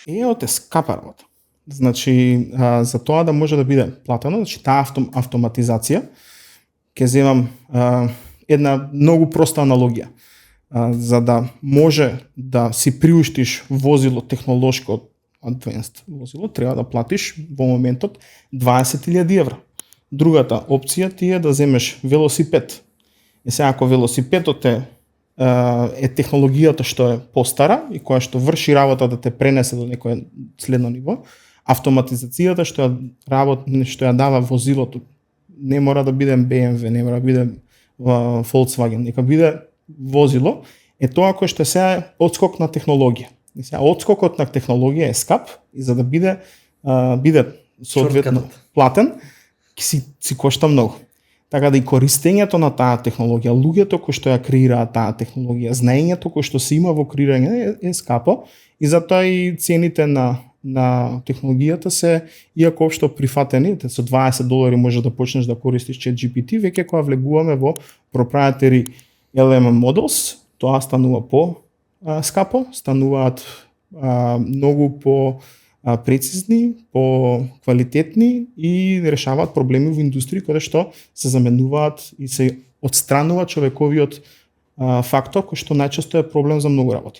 AI-от е скапа работа. Значи, за тоа да може да биде платено, значи таа автоматизација, ќе земам една многу проста аналогија. За да може да си приуштиш возило технолошко advanced возило, треба да платиш во моментот 20.000 евра. Другата опција ти е да земеш велосипед. И сега ако велосипедот е технологијата што е постара и која што врши работа да те пренесе до некое следно ниво, автоматизацијата што ја дава возилото не мора да биде BMW, не мора да биде Volkswagen, нека биде возило, е тоа кој што сега е отскок на технологија. И сега отскокот на технологија е скап и за да биде соодветно платен, си кошта многу. Така да и користењето на таа технологија, луѓето кои што ја креираат таа технологија, знаењето кој што се има во креирање е скапо и затоа и цените на технологијата се, иако општо прифатени, со $20 може да почнеш да користиш ChatGPT, веќе кога влегуваме во proprietary LLM models, тоа станува скапо, стануваат многу прецизни, квалитетни и решаваат проблеми во индустрии каде што се заменуваат и се отстранува човековиот фактор кој што најчесто е проблем за многу работи.